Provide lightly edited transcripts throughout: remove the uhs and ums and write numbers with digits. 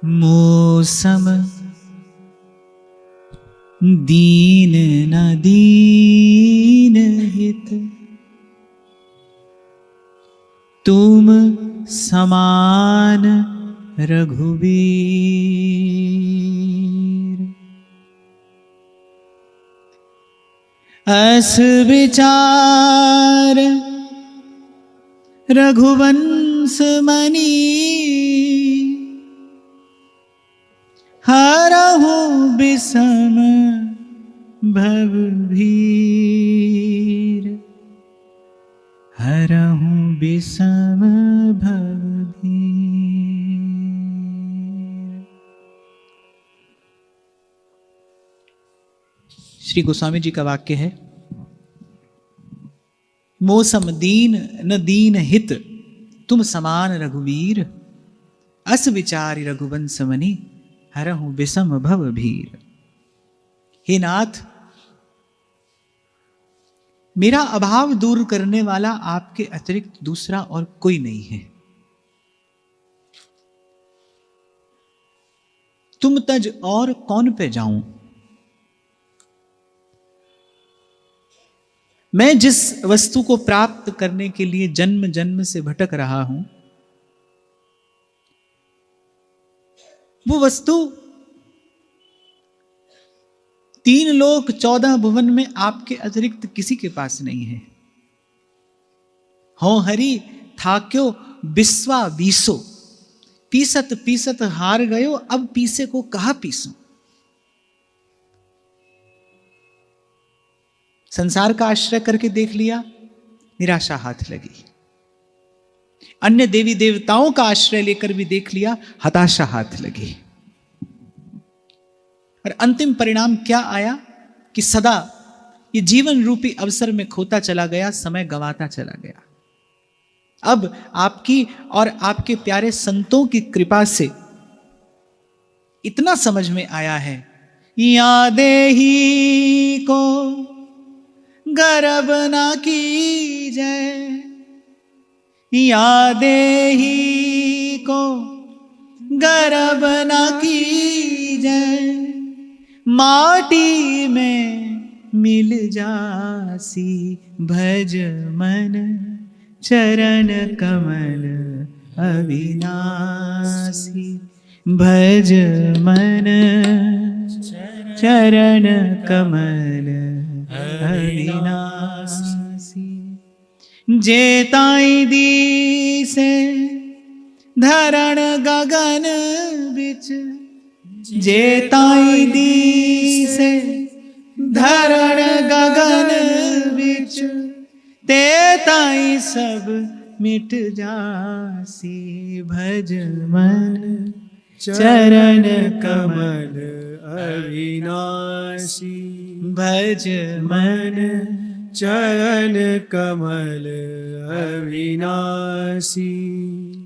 मौसम दीन न दीन हित, तुम समान रघुबीर। अस विचार रघुवंश मणि, हरहु विषम भवभीर। हरहु विषम भवभीर। श्री गोस्वामी जी का वाक्य है, मौसम दीन न दीन हित, तुम समान रघुवीर। अस विचारि रघुवंश मणि, हरहु विषम भवभीर। हे नाथ, मेरा अभाव दूर करने वाला आपके अतिरिक्त दूसरा और कोई नहीं है। तुम तज और कौन पे जाऊं। मैं जिस वस्तु को प्राप्त करने के लिए जन्म जन्म से भटक रहा हूं, वो वस्तु 3 लोक 14 भुवन में आपके अतिरिक्त किसी के पास नहीं है। हो हरि थाक्यो बिस्वा बीसो, पीसत पीसत हार गयो, अब पीसे को कहा पीसो। संसार का आश्रय करके देख लिया, निराशा हाथ लगी। अन्य देवी देवताओं का आश्रय लेकर भी देख लिया, हताशा हाथ लगी। और अंतिम परिणाम क्या आया कि सदा ये जीवन रूपी अवसर में खोता चला गया, समय गंवाता चला गया। अब आपकी और आपके प्यारे संतों की कृपा से इतना समझ में आया है, या देही को गर्भ ना कीजै, या देही को गर्भ ना कीजै, माटी में मिल जासी, भज मन चरण कमल अविनाशी। भज मन चरण कमल अविनाशी। जेताई दिसे धरण गगन बिच, जेताई दिसे धरण गगन बिच, तेताई सब मिट जासी। भज मन चरण कमल अविनाशी। भज मन चरण कमल अविनाशी।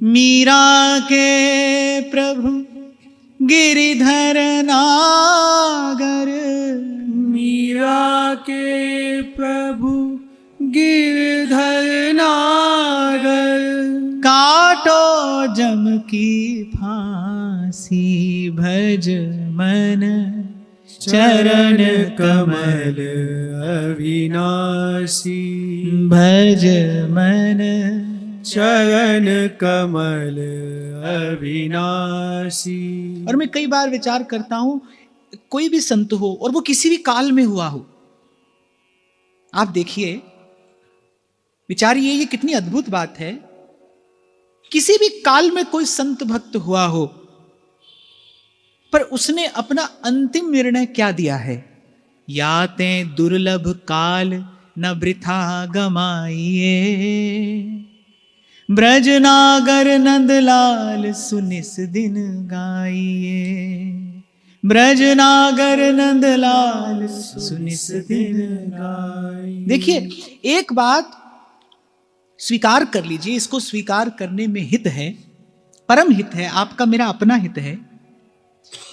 मीरा के प्रभु गिरिधर नागर, मीरा के प्रभु गिरधर नागर, काटो जम की फांसी। भज मन चरण कमल अविनाशी। भज मन चरण कमल अविनाशी। और मैं कई बार विचार करता हूं, कोई भी संत हो और वो किसी भी काल में हुआ हो, आप देखिए, विचारिए, ये कितनी अद्भुत बात है। किसी भी काल में कोई संत भक्त हुआ हो, पर उसने अपना अंतिम निर्णय क्या दिया है? याते दुर्लभ काल न वृथा गमाइए, ब्रजनागर नंदलाल सुनिस दिन गाइए। ब्रजनागर नंदलाल सुनिस दिन गाइए। देखिए, एक बात स्वीकार कर लीजिए, इसको स्वीकार करने में हित है, परम हित है, आपका मेरा अपना हित है,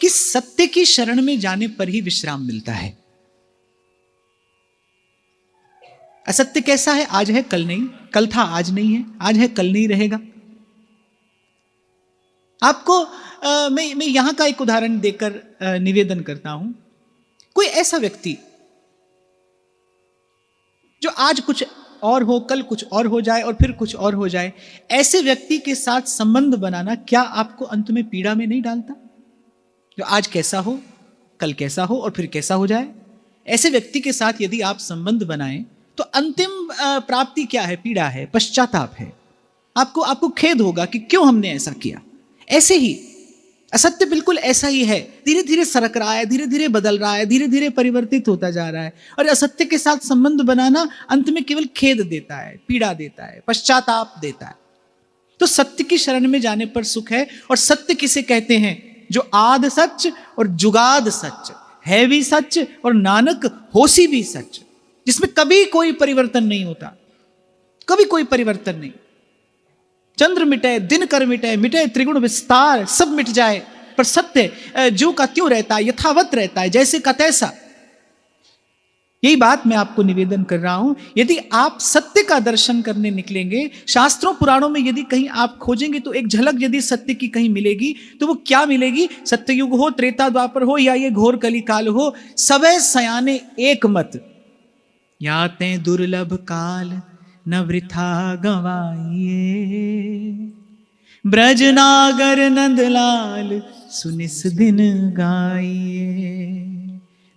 कि सत्य की शरण में जाने पर ही विश्राम मिलता है। असत्य कैसा है? आज है कल नहीं, कल था आज नहीं है, आज है कल नहीं रहेगा। आपको मैं यहां का एक उदाहरण देकर निवेदन करता हूं। कोई ऐसा व्यक्ति जो आज कुछ और हो, कल कुछ और हो जाए और फिर कुछ और हो जाए, ऐसे व्यक्ति के साथ संबंध बनाना क्या आपको अंत में पीड़ा में नहीं डालता? जो आज कैसा हो, कल कैसा हो और फिर कैसा हो जाए, ऐसे व्यक्ति के साथ यदि आप संबंध बनाएं तो अंतिम प्राप्ति क्या है? पीड़ा है, पश्चाताप है। आपको खेद होगा कि क्यों हमने ऐसा किया। ऐसे ही असत्य बिल्कुल ऐसा ही है, धीरे धीरे सरक रहा है, धीरे धीरे बदल रहा है, धीरे धीरे परिवर्तित होता जा रहा है। और असत्य के साथ संबंध बनाना अंत में केवल खेद देता है, पीड़ा देता है, पश्चाताप देता है। तो सत्य की शरण में जाने पर सुख है। और सत्य किसे कहते हैं? जो आद सच और जुगाद सच है भी सच और नानक होसी भी सच, जिसमें कभी कोई परिवर्तन नहीं होता, कभी कोई परिवर्तन नहीं। चंद्र मिटे, दिन कर मिटे, मिटे त्रिगुण विस्तार, सब मिट जाए, पर सत्य जो का त्यों रहता है, यथावत रहता है, जैसे का तैसा। यही बात मैं आपको निवेदन कर रहा हूं। यदि आप सत्य का दर्शन करने निकलेंगे, शास्त्रों पुराणों में यदि कहीं आप खोजेंगे तो एक झलक यदि सत्य की कहीं मिलेगी तो वो क्या मिलेगी? सत्ययुग हो, त्रेता द्वापर हो या ये घोर कली काल हो, सबे सयाने एक मत, याते दुर्लभ काल न वृथा गवाइए, ब्रजनागर नंदलाल सुनिस दिन गाइए,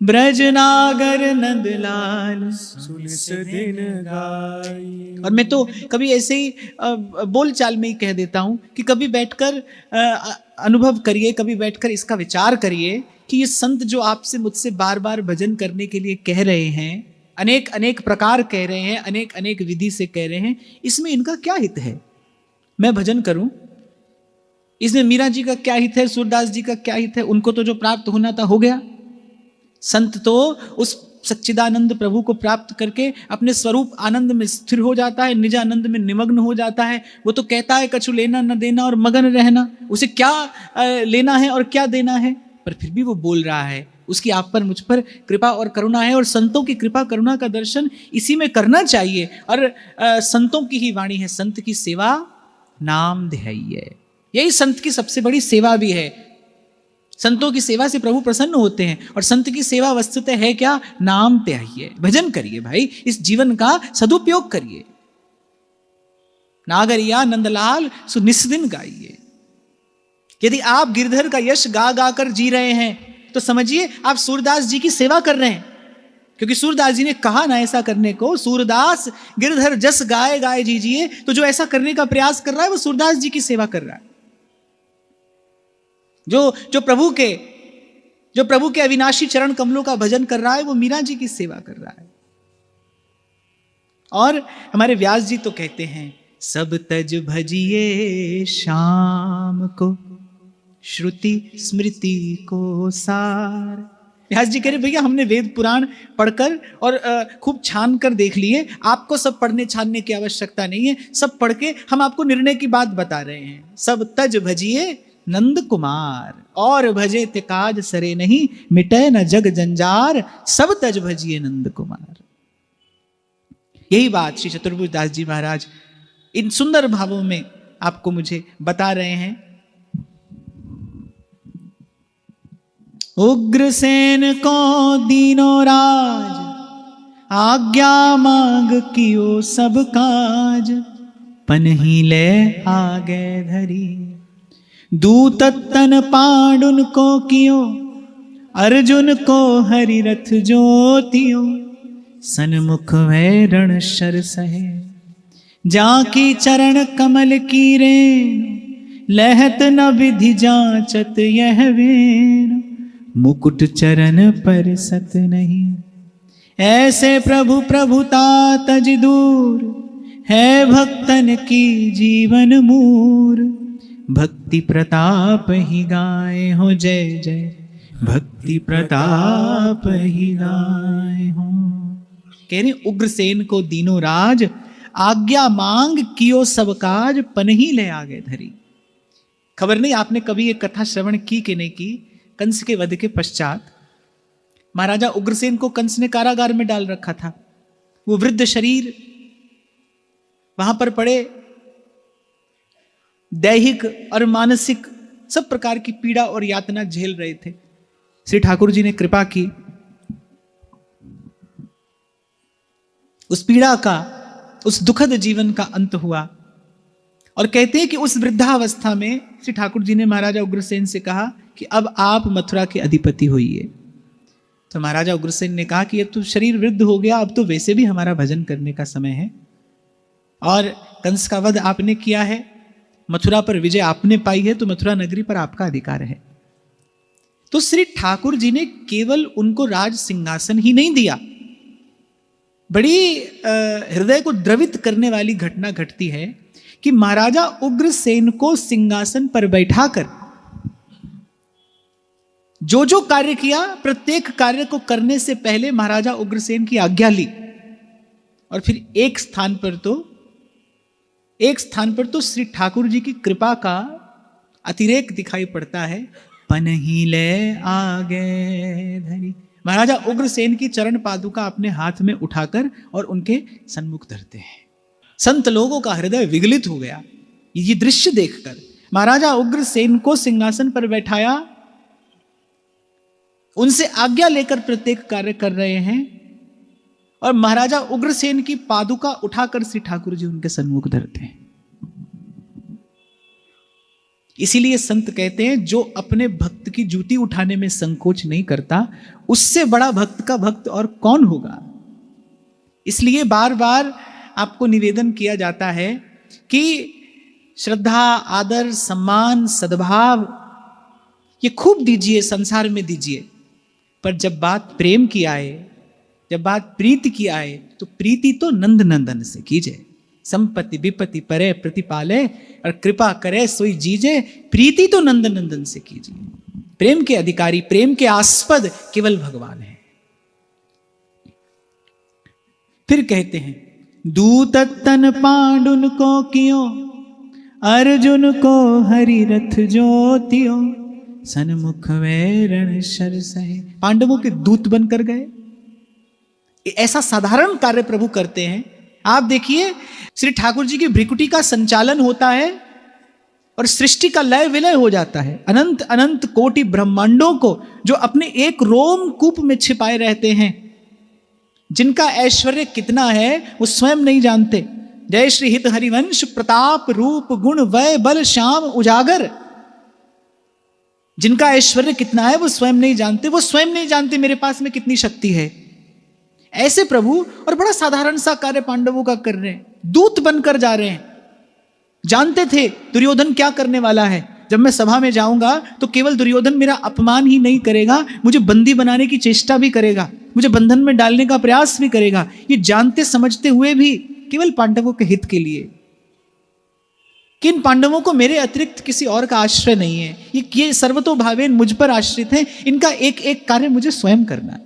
ब्रजनागर नंदलाल सुनिस दिन गाइए। और मैं तो कभी ऐसे ही बोल चाल में ही कह देता हूं कि कभी बैठकर अनुभव करिए, कभी बैठकर इसका विचार करिए कि ये संत जो आपसे मुझसे बार बार भजन करने के लिए कह रहे हैं, अनेक अनेक प्रकार कह रहे हैं, अनेक अनेक विधि से कह रहे हैं, इसमें इनका क्या हित है? मैं भजन करूं, इसमें मीरा जी का क्या हित है? सूरदास जी का क्या हित है? उनको तो जो प्राप्त होना था हो गया। संत तो उस सच्चिदानंद प्रभु को प्राप्त करके अपने स्वरूप आनंद में स्थिर हो जाता है, निज आनंद में निमग्न हो जाता है। वो तो कहता है कछु लेना न देना और मगन रहना, उसे क्या लेना है और क्या देना है, पर फिर भी वो बोल रहा है। उसकी आप पर मुझ पर कृपा और करुणा है, और संतों की कृपा करुणा का दर्शन इसी में करना चाहिए। और संतों की ही वाणी है, संत की सेवा नाम ध्याइए, यही संत की सबसे बड़ी सेवा भी है। संतों की सेवा से प्रभु प्रसन्न होते हैं, और संत की सेवा वस्तुतः है क्या? नाम त्याइए, भजन करिए भाई, इस जीवन का सदुपयोग करिए। नागरिया नंदलाल सुनिस्दिन गाइए। यदि आप गिरधर का यश गा गा कर जी रहे हैं तो समझिए आप सूरदास जी की सेवा कर रहे हैं, क्योंकि सूरदास जी ने कहा ना ऐसा करने को, सूरदास गिरधर जस गाए गाए जीजिए। तो जो ऐसा करने का प्रयास कर रहा है वो सूरदास जी की सेवा कर रहा है। जो प्रभु के अविनाशी चरण कमलों का भजन कर रहा है वो मीरा जी की सेवा कर रहा है। और हमारे व्यास जी तो कहते हैं, सब तज भजिए शाम को, श्रुति स्मृति को सार। व्यास जी कह रहे भैया हमने वेद पुराण पढ़कर और खूब छान कर देख लिए, आपको सब पढ़ने छानने की आवश्यकता नहीं है। सब पढ़ के हम आपको निर्णय की बात बता रहे हैं। सब तज भजिए नंद कुमार, और भजे ते काज सरे नहीं, मिटे न जग जंजार, सब तज भजिए नंद कुमार। यही बात श्री चतुर्भुज दास जी महाराज इन सुंदर भावों में आपको मुझे बता रहे हैं। उग्रसेन को दीनो राज, आज्ञा मांग कियो सब काज, पनही ले आगे धरी, दूत तन पांडुन को कियो, अर्जुन को हरिरथ ज्योतियो, सन्मुख वै रण शर सहे, जाकी चरण कमल की रेण, लहत न विधि जांचत यह वेण, मुकुट चरण पर सत नहीं, ऐसे प्रभु प्रभुता तज दूर, है भक्तन की जीवन मूर, भक्ति प्रताप ही गाए हो जय जय, भक्ति प्रताप ही गाए हो। कह रहे उग्रसेन को दीनो राज, आज्ञा मांग कियो सब काज, पनही ले आगे धरी। खबर नहीं आपने कभी ये कथा श्रवण की कि नहीं की। कंस के वध के पश्चात महाराजा उग्रसेन को कंस ने कारागार में डाल रखा था। वो वृद्ध शरीर वहां पर पड़े दैहिक और मानसिक सब प्रकार की पीड़ा और यातना झेल रहे थे। श्री ठाकुर जी ने कृपा की, उस पीड़ा का, उस दुखद जीवन का अंत हुआ। और कहते हैं कि उस वृद्धावस्था में श्री ठाकुर जी ने महाराजा उग्रसेन से कहा कि अब आप मथुरा के अधिपति होइए। तो महाराजा उग्रसेन ने कहा कि अब तो शरीर वृद्ध हो गया, अब तो वैसे भी हमारा भजन करने का समय है, और कंस का वध आपने किया है, मथुरा पर विजय आपने पाई है, तो मथुरा नगरी पर आपका अधिकार है। तो श्री ठाकुर जी ने केवल उनको राज सिंहासन ही नहीं दिया, बड़ी हृदय को द्रवित करने वाली घटना घटती है कि महाराजा उग्रसेन को सिंहासन पर बैठाकर जो जो कार्य किया, प्रत्येक कार्य को करने से पहले महाराजा उग्रसेन की आज्ञा ली। और फिर एक स्थान पर तो श्री ठाकुर जी की कृपा का अतिरेक दिखाई पड़ता है। पनही ले आगे धरी, महाराजा उग्रसेन की चरण पादुका अपने हाथ में उठाकर और उनके सन्मुख धरते हैं। संत लोगों का हृदय विगलित हो गया ये दृश्य देखकर। महाराजा उग्रसेन को सिंहासन पर बैठाया, उनसे आज्ञा लेकर प्रत्येक कार्य कर रहे हैं, और महाराजा उग्रसेन की पादुका उठाकर श्री ठाकुर जी उनके सन्मुख धरते हैं। इसीलिए संत कहते हैं, जो अपने भक्त की जूती उठाने में संकोच नहीं करता, उससे बड़ा भक्त का भक्त और कौन होगा। इसलिए बार बार आपको निवेदन किया जाता है कि श्रद्धा, आदर, सम्मान, सद्भाव ये खूब दीजिए, संसार में दीजिए, पर जब बात प्रेम की आए, जब बात प्रीति की आए, तो प्रीति तो नंद नंदन से कीजिए। संपत्ति विपत्ति परे प्रतिपाले, और कृपा करे सोई जीजे, प्रीति तो नंद नंदन से कीजिए। प्रेम के अधिकारी, प्रेम के आस्पद केवल भगवान है। फिर कहते हैं, दूत तन पांडुन को कियो, अर्जुन को हरि रथ ज्योतियो, सन्मुख वेरण शर सहे। पांडवों के दूत बनकर गए। ऐसा साधारण कार्य प्रभु करते हैं। आप देखिए, श्री ठाकुर जी की भ्रिकुटी का संचालन होता है और सृष्टि का लय विलय हो जाता है। अनंत अनंत कोटि ब्रह्मांडों को जो अपने एक रोम कूप में छिपाए रहते हैं, जिनका ऐश्वर्य कितना है वो स्वयं नहीं जानते। जय श्री हित हरिवंश प्रताप रूप गुण वय बल श्याम उजागर, जिनका ऐश्वर्य कितना है वो स्वयं नहीं जानते। वो स्वयं नहीं जानते मेरे पास में कितनी शक्ति है। ऐसे प्रभु और बड़ा साधारण सा कार्य पांडवों का कर रहे हैं, दूत बनकर जा रहे हैं। जानते थे दुर्योधन क्या करने वाला है। जब मैं सभा में जाऊंगा तो केवल दुर्योधन मेरा अपमान ही नहीं करेगा, मुझे बंदी बनाने की चेष्टा भी करेगा, मुझे बंधन में डालने का प्रयास भी करेगा। ये जानते समझते हुए भी केवल पांडवों के हित के लिए कि इन पांडवों को मेरे अतिरिक्त किसी और का आश्रय नहीं है, ये सर्वतोभावेन मुझ पर आश्रित हैं, इनका एक एक कार्य मुझे स्वयं करना है।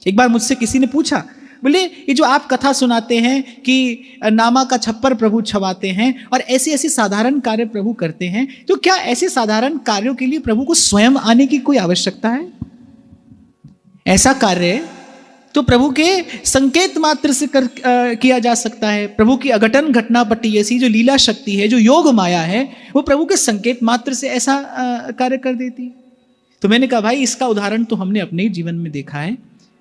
एक बार मुझसे किसी ने पूछा, बोले ये जो आप कथा सुनाते हैं कि नामा का छप्पर प्रभु छवाते हैं और ऐसे ऐसे साधारण कार्य प्रभु करते हैं, तो क्या ऐसे साधारण कार्यों के लिए प्रभु को स्वयं आने की कोई आवश्यकता है? ऐसा कार्य तो प्रभु के संकेत मात्र से किया जा सकता है। प्रभु की अघटन घटना पट्टी ऐसी जो लीला शक्ति है, जो योग माया है, वो प्रभु के संकेत मात्र से ऐसा कार्य कर देती है। तो मैंने कहा भाई इसका उदाहरण तो हमने अपने ही जीवन में देखा है।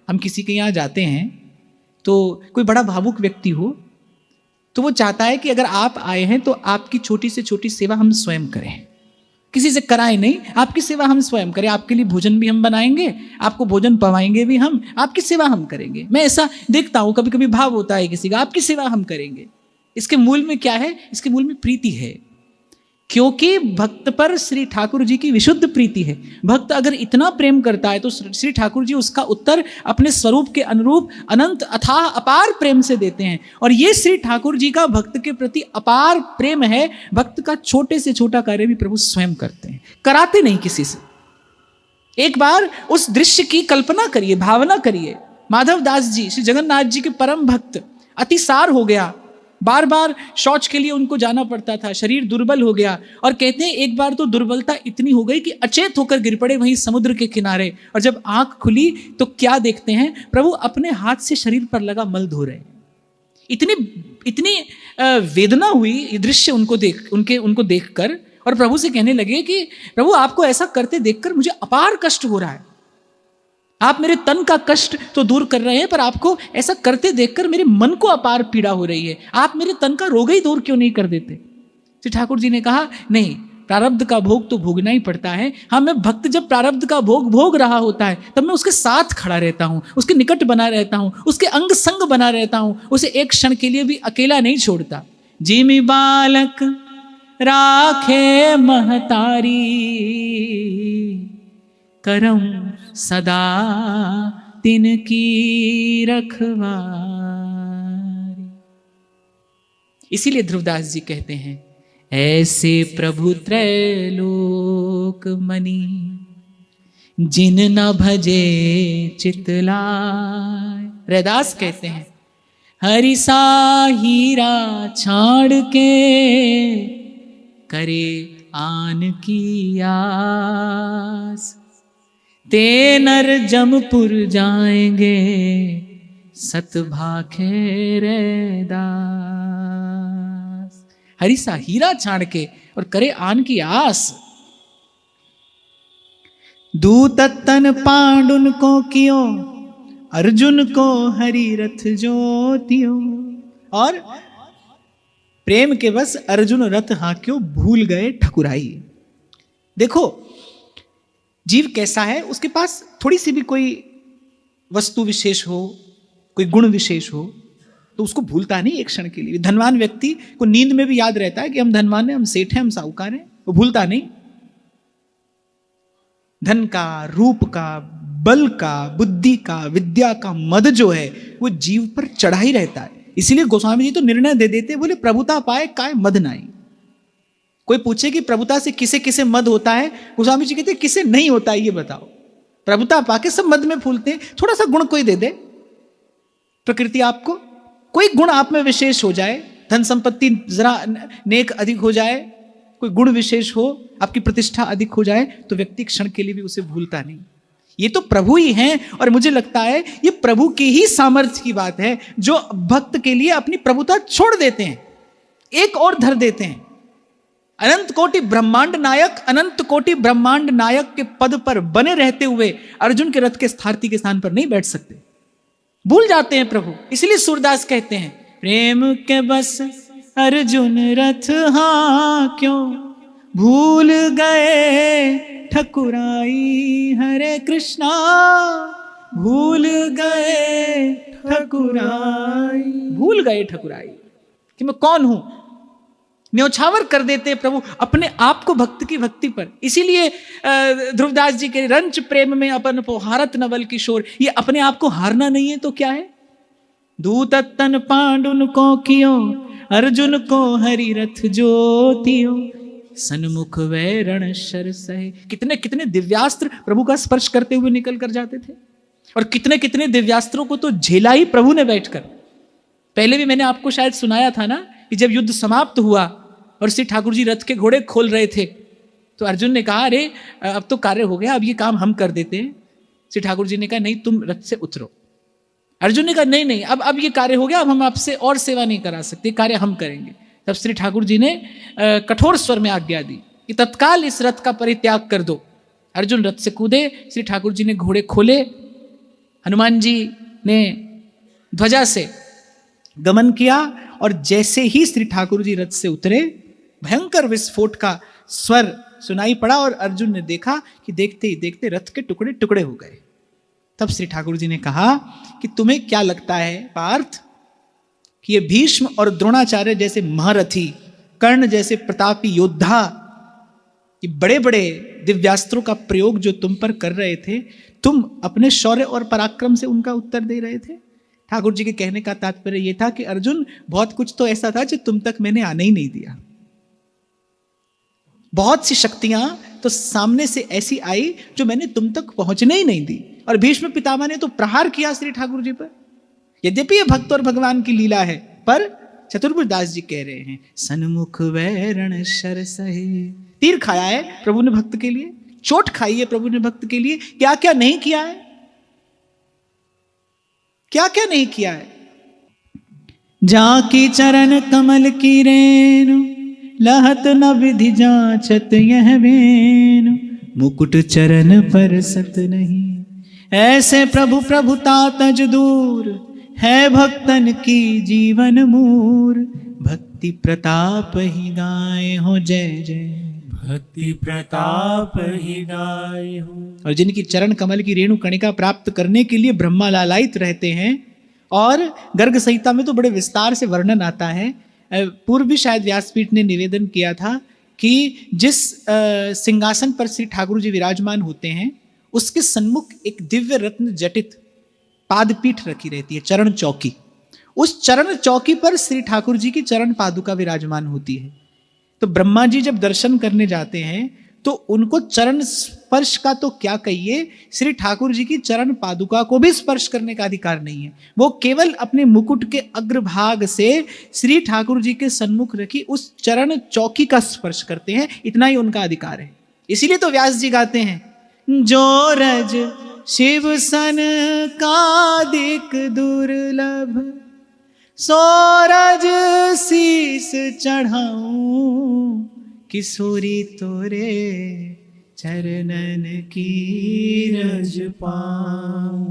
हम किसी के यहाँ जाते हैं तो कोई बड़ा भावुक व्यक्ति हो तो वो चाहता है कि अगर आप आए हैं तो आपकी छोटी से छोटी सेवा हम स्वयं करें, किसी से कराएं नहीं, आपकी सेवा हम स्वयं करें। आपके लिए भोजन भी हम बनाएंगे, आपको भोजन पवाएंगे भी हम, आपकी सेवा हम करेंगे। मैं ऐसा देखता हूँ, कभी कभी भाव होता है किसी का, आपकी सेवा हम करेंगे। इसके मूल में क्या है? इसके मूल में प्रीति है, क्योंकि भक्त पर श्री ठाकुर जी की विशुद्ध प्रीति है। भक्त अगर इतना प्रेम करता है तो श्री ठाकुर जी उसका उत्तर अपने स्वरूप के अनुरूप अनंत अथाह अपार प्रेम से देते हैं। और ये श्री ठाकुर जी का भक्त के प्रति अपार प्रेम है। भक्त का छोटे से छोटा कार्य भी प्रभु स्वयं करते हैं, कराते नहीं किसी से। एक बार उस दृश्य की कल्पना करिए, भावना करिए। माधव दास जी, श्री जगन्नाथ जी के परम भक्त, अतिसार हो गया, बार बार शौच के लिए उनको जाना पड़ता था, शरीर दुर्बल हो गया। और कहते हैं एक बार तो दुर्बलता इतनी हो गई कि अचेत होकर गिर पड़े वहीं समुद्र के किनारे। और जब आंख खुली तो क्या देखते हैं? प्रभु अपने हाथ से शरीर पर लगा मल धो रहे हैं। इतनी वेदना हुई ये दृश्य उनको देखकर। और प्रभु से कहने लगे कि प्रभु आपको ऐसा करते देखकर मुझे अपार कष्ट हो रहा है। आप मेरे तन का कष्ट तो दूर कर रहे हैं, पर आपको ऐसा करते देखकर मेरे मन को अपार पीड़ा हो रही है। आप मेरे तन का रोग ही दूर क्यों नहीं कर देते? श्री ठाकुर जी ने कहा, नहीं, प्रारब्ध का भोग तो भोगना ही पड़ता है। हाँ, मैं भक्त जब प्रारब्ध का भोग भोग रहा होता है तब मैं उसके साथ खड़ा रहता हूँ, उसके निकट बना रहता हूँ, उसके अंग संग बना रहता हूँ, उसे एक क्षण के लिए भी अकेला नहीं छोड़ता। जिमि बालक राखे महतारी, करम सदा तिनकी रखवारी। इसीलिए ध्रुवदास जी कहते हैं, ऐसे प्रभु त्रैलोक मणि, जिन न भजे चितलाय। रैदास कहते हैं, हरि सा हीरा छाड़ के, करे आन की आस। ते नर जमपुर जाएंगे, सत भाखे रैदास। हरि सा हीरा छाड़ के और करे आन की आस। दूत तन पांडुन को कियो, अर्जुन को हरि रथ जोतियो। और प्रेम के बस अर्जुन रथ हांक्यो, भूल गए ठकुराई। देखो जीव कैसा है, उसके पास थोड़ी सी भी कोई वस्तु विशेष हो, कोई गुण विशेष हो, तो उसको भूलता नहीं एक क्षण के लिए। धनवान व्यक्ति को नींद में भी याद रहता है कि हम धनवान हैं, हम सेठ हैं, हम साहूकार हैं, वो भूलता नहीं। धन का, रूप का, बल का, बुद्धि का, विद्या का मद जो है वो जीव पर चढ़ा ही रहता है। इसीलिए गोस्वामी जी तो निर्णय दे देते, बोले प्रभुता पाए काय मद नाई। कोई पूछे कि प्रभुता से किसे किसे मद होता है, गोस्वामी जी कहते किसे नहीं होता है ये बताओ। प्रभुता पाके सब मद में फूलते हैं। थोड़ा सा गुण कोई दे दे, प्रकृति आपको कोई गुण आप में विशेष हो जाए, धन संपत्ति जरा नेक अधिक हो जाए, कोई गुण विशेष हो, आपकी प्रतिष्ठा अधिक हो जाए, तो व्यक्ति क्षण के लिए भी उसे भूलता नहीं। ये तो प्रभु ही हैं। और मुझे लगता है ये प्रभु की ही सामर्थ्य की बात है, जो भक्त के लिए अपनी प्रभुता छोड़ देते हैं, एक और धर देते हैं। अनंत कोटि ब्रह्मांड नायक, अनंत कोटि ब्रह्मांड नायक के पद पर बने रहते हुए अर्जुन के रथ के सारथी के स्थान पर नहीं बैठ सकते, भूल जाते हैं प्रभु। इसलिए सूरदास कहते हैं, प्रेम के बस अर्जुन रथ हाँ क्यों, भूल गए ठकुराई। हरे कृष्णा भूल गए ठकुराई, भूल गए ठकुराई कि मैं कौन हूं। न्योछावर कर देते प्रभु अपने आप को भक्त की भक्ति पर। इसीलिए ध्रुवदास जी के रंच प्रेम में अपन पोहारत नवल किशोर, ये अपने आप को हारना नहीं है तो क्या है। दूत तन पांडुन को कियो, अर्जुन को हरि रथ जोतियो। सन्मुख वै रण शर सहे। कितने कितने दिव्यास्त्र प्रभु का स्पर्श करते हुए निकल कर जाते थे, और कितने कितने दिव्यास्त्रों को तो झेला ही प्रभु ने बैठकर। पहले भी मैंने आपको शायद सुनाया था ना कि जब युद्ध समाप्त हुआ और श्री ठाकुर जी रथ के घोड़े खोल रहे थे, तो अर्जुन ने कहा, अरे अब तो कार्य हो गया, अब ये काम हम कर देते हैं। श्री ठाकुर जी ने कहा, नहीं तुम रथ से उतरो। अर्जुन ने कहा, नहीं नहीं, अब ये कार्य हो गया, अब हम आपसे और सेवा नहीं करा सकते, कार्य हम करेंगे। तब श्री ठाकुर जी ने कठोर स्वर में आज्ञा दी कि तत्काल इस रथ का परित्याग कर दो। अर्जुन रथ से कूदे, श्री ठाकुर जी ने घोड़े खोले, हनुमान जी ने ध्वजा से गमन किया, और जैसे ही श्री ठाकुर जी रथ से उतरे, भयंकर विस्फोट का स्वर सुनाई पड़ा, और अर्जुन ने देखा कि देखते ही देखते रथ के टुकड़े टुकड़े हो गए। तब श्री ठाकुर जी ने कहा कि तुम्हें क्या लगता है पार्थ कि ये भीष्म और द्रोणाचार्य जैसे महारथी, कर्ण जैसे प्रतापी योद्धा, ये बड़े बड़े दिव्यास्त्रों का प्रयोग जो तुम पर कर रहे थे, तुम अपने शौर्य और पराक्रम से उनका उत्तर दे रहे थे? ठाकुर जी के कहने का तात्पर्य यह था कि अर्जुन, बहुत कुछ तो ऐसा था जो तुम तक मैंने आने ही नहीं दिया। बहुत सी शक्तियां तो सामने से ऐसी आई जो मैंने तुम तक पहुंचने ही नहीं दी। और भीष्म पितामह ने तो प्रहार किया श्री ठाकुर जी पर। यद्यपि ये भक्त और भगवान की लीला है, पर चतुर्भुज दास जी कह रहे हैं, सन्मुख वै रण शर सहे। तीर खाया है प्रभु ने भक्त के लिए, चोट खाई है प्रभु ने भक्त के लिए, क्या क्या नहीं किया है, क्या क्या नहीं किया है। जाकी चरण कमल की रेणु, लहत न विधि जांचत यह वेन, मुकुट चरण पर सत नहीं। ऐसे प्रभु प्रभुता तज दूर, है भक्तन की जीवन मूर। भक्ति प्रताप ही गाए हो जय जय, भक्ति प्रताप ही गाए हो। और जिनकी चरण कमल की रेणु कणिका प्राप्त करने के लिए ब्रह्मा लालायित रहते हैं। और गर्ग संहिता में तो बड़े विस्तार से वर्णन आता है। पूर्व भी शायद व्यासपीठ ने निवेदन किया था कि जिस सिंहासन पर श्री ठाकुर जी विराजमान होते हैं, उसके सन्मुख एक दिव्य रत्न जटित पादपीठ रखी रहती है, चरण चौकी। उस चरण चौकी पर श्री ठाकुर जी की चरण पादुका विराजमान होती है। तो ब्रह्मा जी जब दर्शन करने जाते हैं तो उनको चरण स्पर्श का तो क्या कहिए, श्री ठाकुर जी की चरण पादुका को भी स्पर्श करने का अधिकार नहीं है। वो केवल अपने मुकुट के अग्रभाग से श्री ठाकुर जी के सन्मुख रखी उस चरण चौकी का स्पर्श करते हैं, इतना ही उनका अधिकार है। इसीलिए तो व्यास जी गाते हैं, जो रज शिव सन कादिक दुर्लभ, सोरज शीस चढ़ाऊं, किशोरी तोरे चरणन की रज पाऊं,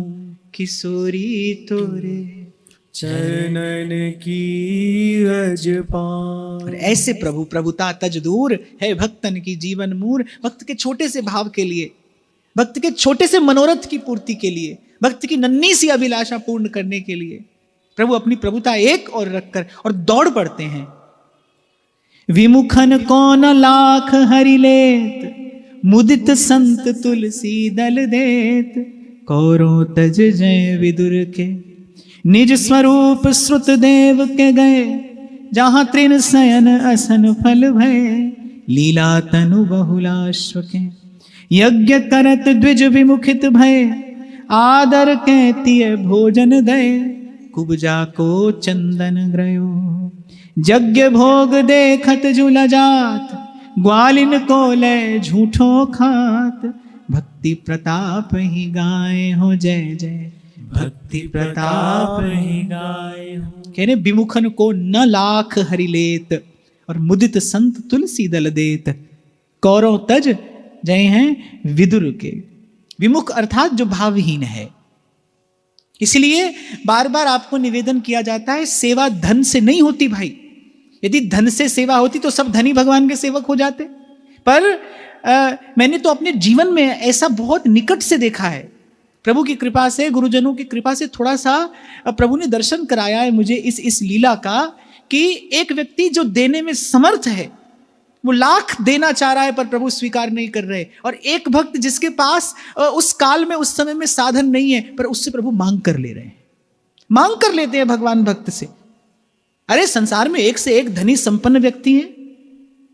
किशोरी तोरे चरणन की रज पाऊं। और ऐसे प्रभु प्रभुता तज दूर, है भक्तन की जीवन मूर। भक्त के छोटे से भाव के लिए, भक्त के छोटे से मनोरथ की पूर्ति के लिए, भक्त की नन्ही सी अभिलाषा पूर्ण करने के लिए प्रभु अपनी प्रभुता एक और रखकर और दौड़ पड़ते हैं। विमुखन कौन लाख हरि लेत, मुदित संत तुलसी दल देत। कौरो तज जय विदुर के, निज स्वरूप श्रुत देव के गए। जहां तृण शयन असन फल भय, लीला तनु बहुलाश्व के। यज्ञ करत द्विज विमुखित भय, आदर के तिय भोजन दय। कुब्जा को चंदन ग्रयो, यज्ञ भोग देखत जुल जात। ग्वालिन को ले झूठो खात, भक्ति प्रताप ही गाए हो जय जय, भक्ति प्रताप ही गाए हो। कह रहे विमुखन को न लाख हरि लेत, और मुदित संत तुलसी दल देत। कौरव तज जय हैं विदुर के। विमुख अर्थात जो भावहीन है। इसलिए बार बार आपको निवेदन किया जाता है, सेवा धन से नहीं होती भाई। यदि धन से सेवा होती तो सब धनी भगवान के सेवक हो जाते। पर मैंने तो अपने जीवन में ऐसा बहुत निकट से देखा है, प्रभु की कृपा से, गुरुजनों की कृपा से थोड़ा सा प्रभु ने दर्शन कराया है मुझे इस लीला का, कि एक व्यक्ति जो देने में समर्थ है, वो लाख देना चाह रहा है पर प्रभु स्वीकार नहीं कर रहे। और एक भक्त जिसके पास उस काल में, उस समय में साधन नहीं है, पर उससे प्रभु मांग कर ले रहे हैं, मांग कर लेते हैं भगवान भक्त से। अरे संसार में एक से एक धनी संपन्न व्यक्ति है,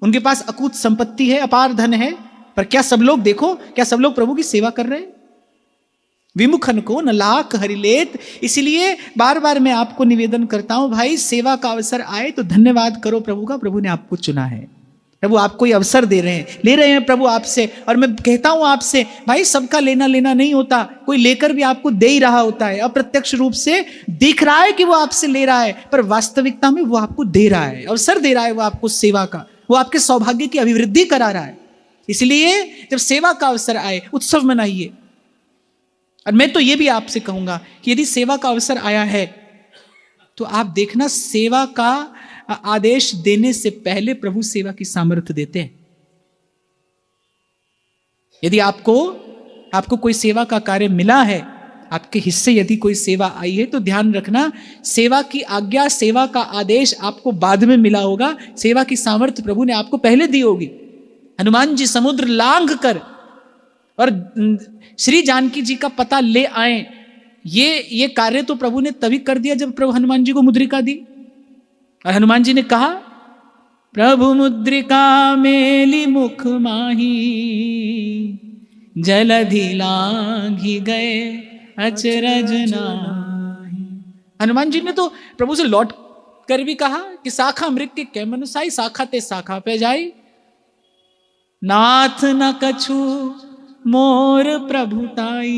उनके पास अकूत संपत्ति है, अपार धन है, पर क्या सब लोग, देखो क्या सब लोग प्रभु की सेवा कर रहे हैं? विमुखन को न लाख हरि लेत। इसलिए बार बार मैं आपको निवेदन करता हूं भाई, सेवा का अवसर आए तो धन्यवाद करो प्रभु का, प्रभु ने आपको चुना है, प्रभु आपको ये अवसर दे रहे हैं, ले रहे हैं प्रभु आपसे। और मैं कहता हूं आपसे भाई, सबका लेना लेना नहीं होता, कोई लेकर भी आपको दे ही रहा होता है। अप्रत्यक्ष रूप से दिख रहा है कि वो आपसे ले रहा है, पर वास्तविकता में वो आपको दे रहा है, अवसर दे रहा है वो आपको सेवा का, वो आपके सौभाग्य की अभिवृद्धि करा रहा है। इसलिए जब सेवा का अवसर आए उत्सव मनाइए। और मैं तो ये भी आपसे कहूंगा कि यदि सेवा का अवसर आया है तो आप देखना, सेवा का आदेश देने से पहले प्रभु सेवा की सामर्थ्य देते हैं। यदि आपको कोई सेवा का कार्य मिला है, आपके हिस्से यदि कोई सेवा आई है, तो ध्यान रखना, सेवा की आज्ञा, सेवा का आदेश आपको बाद में मिला होगा, सेवा की सामर्थ्य प्रभु ने आपको पहले दी होगी। हनुमान जी समुद्र लांघ कर और श्री जानकी जी का पता ले आए, ये कार्य तो प्रभु ने तभी कर दिया जब प्रभु हनुमान जी को मुद्रिका दी। और हनुमान जी ने कहा, प्रभु मुद्रिका मेली मुख माही, जलधि लांघि गए अचरज नाही। हनुमान जी ने तो प्रभु से लौट कर भी कहा कि शाखा मृग के कै मनुसाई, शाखा ते शाखा पे जाई। नाथ न कछु मोर प्रभुताई,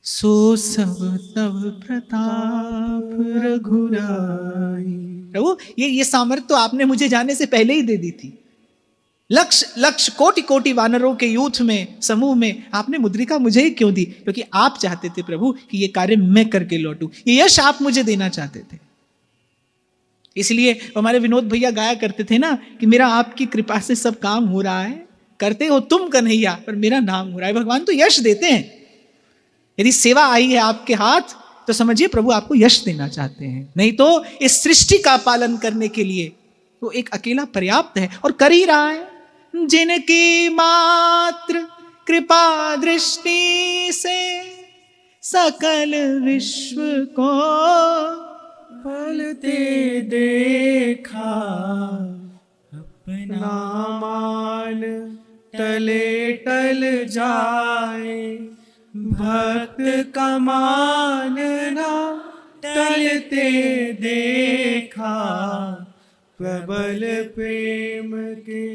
सो सब तब प्रताप रघुराई। प्रभु ये सामर्थ्य तो आपने मुझे जाने से पहले ही दे दी थी। लक्ष कोटि कोटि वानरों के यूथ में, समूह में आपने मुद्रिका मुझे ही क्यों दी? क्योंकि आप चाहते थे प्रभु कि ये कार्य मैं करके लौटूं, ये यश आप मुझे देना चाहते थे। इसलिए हमारे विनोद भैया गाया करते थे ना कि मेरा आपकी कृपा से सब काम हो रहा है, करते हो तुम कन्हैया पर मेरा नाम हो रहा है। भगवान तो यश देते हैं। यदि सेवा आई है आपके हाथ तो समझिए प्रभु आपको यश देना चाहते हैं, नहीं तो इस सृष्टि का पालन करने के लिए वो एक अकेला पर्याप्त है और कर ही रहा है। जिनकी मात्र कृपा दृष्टि से सकल विश्व को पलते देखा, अपना मान टले टल जाए, भक्त का मान ना टलते देखा, प्रबल प्रेम के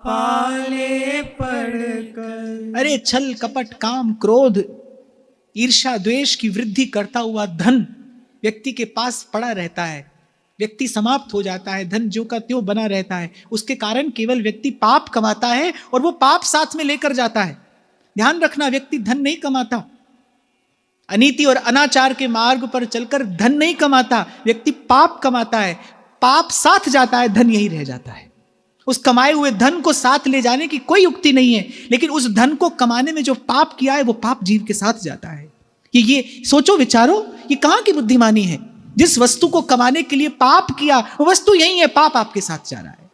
पाले पड़कर। अरे छल कपट काम क्रोध ईर्ष्या द्वेष की वृद्धि करता हुआ धन व्यक्ति के पास पड़ा रहता है, व्यक्ति समाप्त हो जाता है, धन ज्यों का त्यों बना रहता है। उसके कारण केवल व्यक्ति पाप कमाता है और वो पाप साथ में लेकर जाता है। ध्यान रखना, व्यक्ति धन नहीं कमाता, अनीति और अनाचार के मार्ग पर चलकर धन नहीं कमाता, व्यक्ति पाप कमाता है। पाप साथ जाता है, धन यही रह जाता है। उस कमाए हुए धन को साथ ले जाने की कोई युक्ति नहीं है, लेकिन उस धन को कमाने में जो पाप किया है वो पाप जीव के साथ जाता है। ये सोचो विचारो, ये कहां की बुद्धिमानी है? जिस वस्तु को कमाने के लिए पाप किया वो वस्तु यही है, पाप आपके साथ जा रहा है।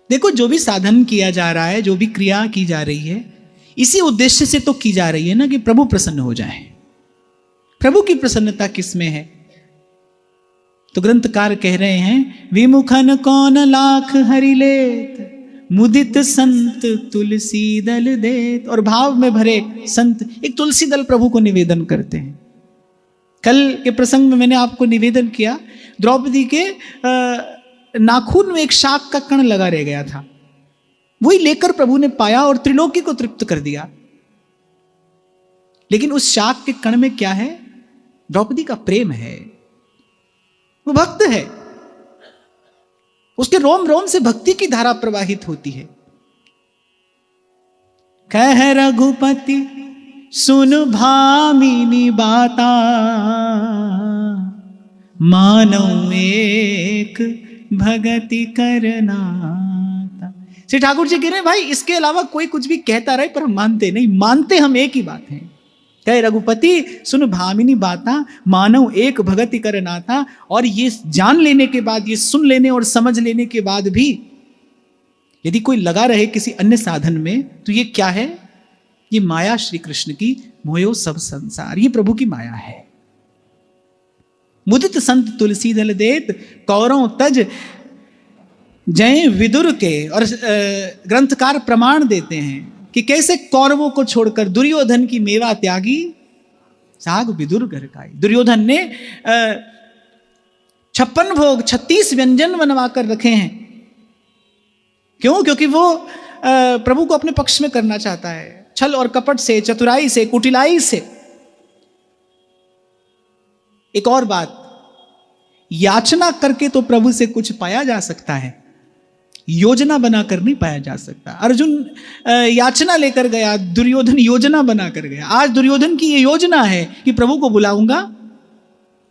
देखो, जो भी साधन किया जा रहा है, जो भी क्रिया की जा रही है, इसी उद्देश्य से तो की जा रही है ना कि प्रभु प्रसन्न हो जाए। प्रभु की प्रसन्नता किसमें है? तो ग्रंथकार कह रहे हैं, विमुखन कौन लाख हरि लेत, मुदित संत तुलसी दल देत। और भाव में भरे संत एक तुलसी दल प्रभु को निवेदन करते हैं। कल के प्रसंग में मैंने आपको निवेदन किया, द्रौपदी के नाखून में एक शाक का कण लगा रह गया था, वही लेकर प्रभु ने पाया और त्रिलोकी को तृप्त कर दिया। लेकिन उस शाक के कण में क्या है? द्रौपदी का प्रेम है, वो भक्त है, उसके रोम रोम से भक्ति की धारा प्रवाहित होती है। कह रघुपति सुन भामिनी बाता, मानौ एक भगति करना। श्री ठाकुर जी कह रहे हैं, भाई इसके अलावा कोई कुछ भी कहता रहे पर हम मानते नहीं, मानते हम एक ही बात है। कहे रघुपति सुन भामिनी बाता, मानव एक भगति करना था। और ये जान लेने के बाद, ये सुन लेने और समझ लेने के बाद भी यदि कोई लगा रहे किसी अन्य साधन में, तो ये क्या है? ये माया श्री कृष्ण की, मोयो सब संसार, ये प्रभु की माया है। मुदित संत तुलसी दल देत, कौरों तज जय विदुर के। और ग्रंथकार प्रमाण देते हैं कि कैसे कौरवों को छोड़कर दुर्योधन की मेवा त्यागी, साग विदुर घर खाई। दुर्योधन ने 56 भोग 36 व्यंजन बनवा कर रखे हैं। क्यों? क्योंकि वो प्रभु को अपने पक्ष में करना चाहता है, छल और कपट से, चतुराई से, कुटिलाई से। एक और बात, याचना करके तो प्रभु से कुछ पाया जा सकता है, योजना बनाकर नहीं पाया जा सकता। अर्जुन याचना लेकर गया, दुर्योधन योजना बनाकर गया। आज दुर्योधन की ये योजना है कि प्रभु को बुलाऊंगा,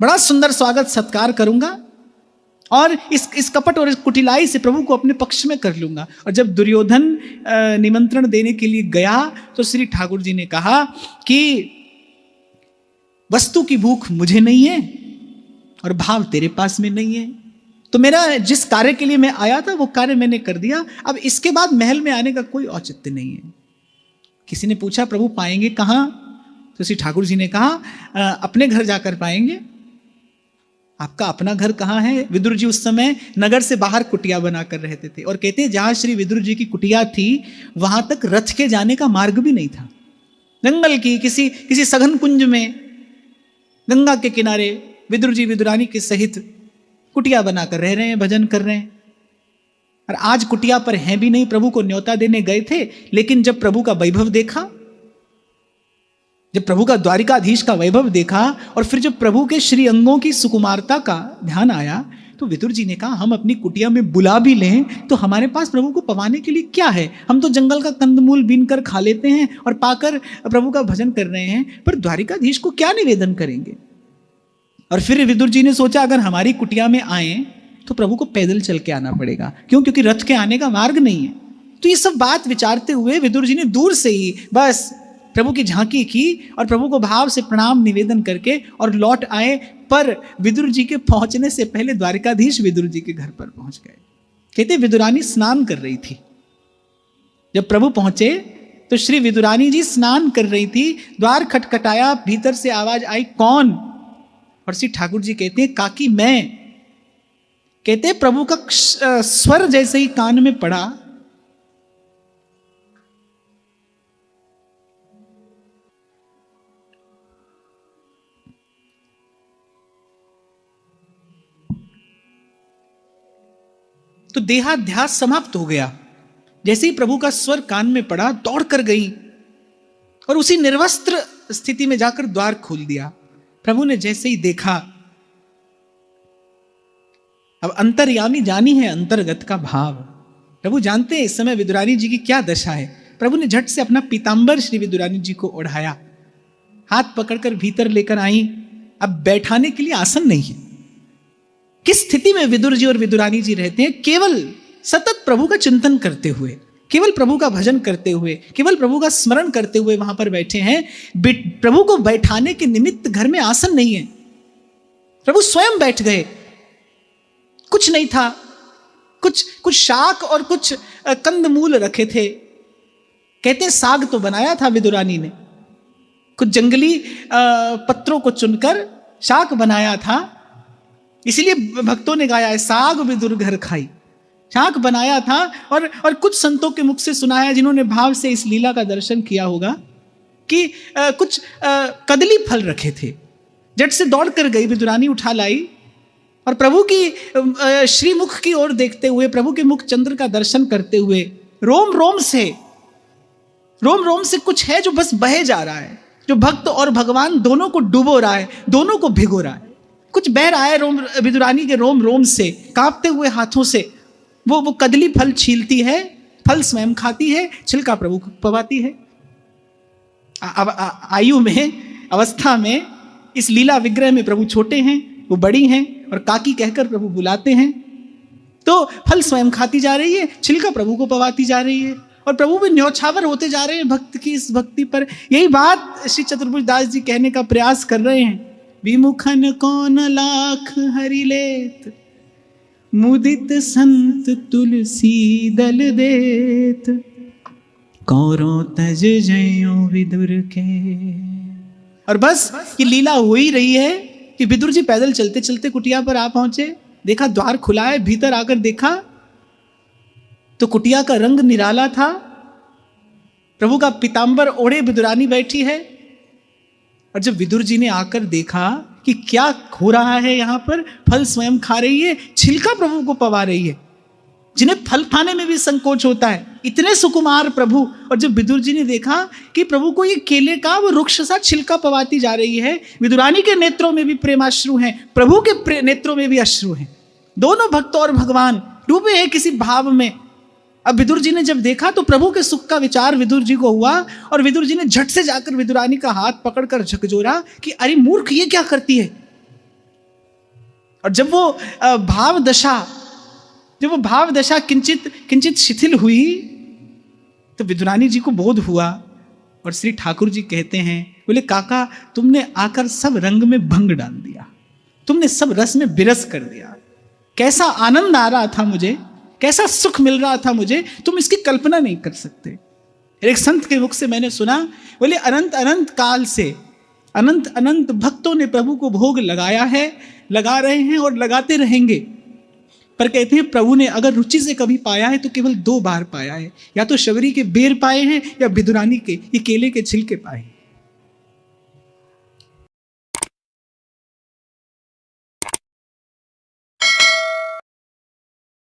बड़ा सुंदर स्वागत सत्कार करूंगा और इस कपट और इस कुटिलाई से प्रभु को अपने पक्ष में कर लूंगा। और जब दुर्योधन निमंत्रण देने के लिए गया तो श्री ठाकुर जी ने कहा कि वस्तु की भूख मुझे नहीं है और भाव तेरे पास में नहीं है, तो मेरा जिस कार्य के लिए मैं आया था वो कार्य मैंने कर दिया। अब इसके बाद महल में आने का कोई औचित्य नहीं है। किसी ने पूछा प्रभु पाएंगे कहाँ? तो श्री ठाकुर जी ने कहा अपने घर जाकर पाएंगे। आपका अपना घर कहाँ है? विदुर जी उस समय नगर से बाहर कुटिया बनाकर रहते थे और कहते हैं जहां श्री विदुर जी की कुटिया थी वहां तक रथ के जाने का मार्ग भी नहीं था। जंगल की किसी सघन कुंज में गंगा के किनारे विदुर जी विदुरानी के सहित कुटिया बनाकर रह रहे हैं, भजन कर रहे हैं। और आज कुटिया पर हैं भी नहीं, प्रभु को न्योता देने गए थे, लेकिन जब प्रभु का वैभव देखा, जब प्रभु का द्वारिकाधीश का वैभव देखा और फिर जब प्रभु के श्री अंगों की सुकुमारता का ध्यान आया तो विदुर जी ने कहा, हम अपनी कुटिया में बुला भी लें तो हमारे पास प्रभु को पवाने के लिए क्या है? हम तो जंगल का कंदमूल बीन कर खा लेते हैं और पाकर प्रभु का भजन कर रहे हैं, पर द्वारिकाधीश को क्या निवेदन करेंगे? और फिर विदुर जी ने सोचा, अगर हमारी कुटिया में आए तो प्रभु को पैदल चल के आना पड़ेगा, क्योंकि रथ के आने का मार्ग नहीं है। तो ये सब बात विचारते हुए विदुर जी ने दूर से ही बस प्रभु की झांकी की और प्रभु को भाव से प्रणाम निवेदन करके और लौट आए। पर विदुर जी के पहुंचने से पहले द्वारिकाधीश विदुर जी के घर पर पहुंच गए। कहते विदुरानी स्नान कर रही थी। जब प्रभु पहुंचे तो श्री विदुरानी जी स्नान कर रही थी। द्वार खटखटाया, भीतर से आवाज आई, कौन? और श्री ठाकुर जी कहते हैं, काकी मैं। कहते प्रभु का स्वर जैसे ही कान में पड़ा, तो देहाध्यास समाप्त हो गया। जैसे ही प्रभु का स्वर कान में पड़ा, दौड़ कर गई और उसी निर्वस्त्र स्थिति में जाकर द्वार खोल दिया। प्रभु ने जैसे ही देखा, अब अंतर्यामी जानी है अंतर्गत का भाव। प्रभु जानते हैं इस समय विदुरानी जी की क्या दशा है। प्रभु ने झट से अपना पीतांबर श्री विदुरानी जी को ओढ़ाया, हाथ पकड़कर भीतर लेकर आई। अब बैठाने के लिए आसन नहीं है। किस स्थिति में विदुर जी और विदुरानी जी रहते हैं? केवल सतत प्रभु का चिंतन करते हुए, केवल प्रभु का भजन करते हुए, केवल प्रभु का स्मरण करते हुए वहां पर बैठे हैं। प्रभु को बैठाने के निमित्त घर में आसन नहीं है। प्रभु स्वयं बैठ गए। कुछ नहीं था, कुछ शाक और कुछ कंदमूल रखे थे। कहते हैं साग तो बनाया था विदुरानी ने, कुछ जंगली पत्रों को चुनकर शाक बनाया था। इसलिए भक्तों ने गाया है, साग विदुर घर खाई। शाक बनाया था और कुछ संतों के मुख से सुनाया, जिन्होंने भाव से इस लीला का दर्शन किया होगा, कि कुछ कदली फल रखे थे। झट से दौड़ कर गई विदुरानी, उठा लाई और प्रभु की श्रीमुख की ओर देखते हुए, प्रभु के मुख चंद्र का दर्शन करते हुए, रोम रोम से कुछ है जो बस बहे जा रहा है, जो भक्त और भगवान दोनों को डुबो रहा है, दोनों को भिगो रहा है। कुछ बह रहा है विदुरानी के रोम से। कांपते हुए हाथों से वो कदली फल छीलती है, फल स्वयं खाती है, छिलका प्रभु को पवाती है। आयु में, अवस्था में, इस लीला विग्रह में प्रभु छोटे हैं, वो बड़ी हैं और काकी कहकर प्रभु बुलाते हैं। तो फल स्वयं खाती जा रही है, छिलका प्रभु को पवाती जा रही है और प्रभु भी न्यौछावर होते जा रहे हैं भक्त की इस भक्ति पर। यही बात श्री चतुर्भुज दास जी कहने का प्रयास कर रहे हैं। विमुखन कौन लाख हरि लेत, मुदित संत तुलसी दल देत, कौरों तज जयो विदुर के। और बस ये लीला हो ही रही है कि विदुर जी पैदल चलते चलते कुटिया पर आ पहुंचे। देखा द्वार खुला है, भीतर आकर देखा तो कुटिया का रंग निराला था। प्रभु का पीतांबर ओढ़े विदुरानी बैठी है। और जब विदुर जी ने आकर देखा कि क्या हो रहा है यहाँ पर, फल स्वयं खा रही है, छिलका प्रभु को पवा रही है, जिन्हें फल खाने में भी संकोच होता है, इतने सुकुमार प्रभु। और जब विदुर जी ने देखा कि प्रभु को ये केले का वो वृक्ष सा छिलका पवाती जा रही है, विदुरानी के नेत्रों में भी प्रेमाश्रु हैं, प्रभु के नेत्रों में भी अश्रु हैं। दोनों भक्त और भगवान डूबे हैं किसी भाव में। अब विदुर जी ने जब देखा तो प्रभु के सुख का विचार विदुर जी को हुआ और विदुर जी ने झट से जाकर विदुरानी का हाथ पकड़कर झकझोरा कि अरे मूर्ख, ये क्या करती है। और जब वो भाव दशा किंचित शिथिल हुई तो विदुरानी जी को बोध हुआ और श्री ठाकुर जी कहते हैं, बोले काका तुमने आकर सब रंग में भंग डाल दिया, तुमने सब रस में बिरस कर दिया। कैसा आनंद आ रहा था मुझे, कैसा सुख मिल रहा था मुझे, तुम इसकी कल्पना नहीं कर सकते। एक संत के मुख से मैंने सुना, बोले अनंत अनंत काल से अनंत अनंत भक्तों ने प्रभु को भोग लगाया है, लगा रहे हैं और लगाते रहेंगे। पर कहते हैं प्रभु ने अगर रुचि से कभी पाया है तो केवल 2 बार पाया है, या तो शबरी के बेर पाए हैं या विदुरानी के ये केले के छिलके पाए हैं।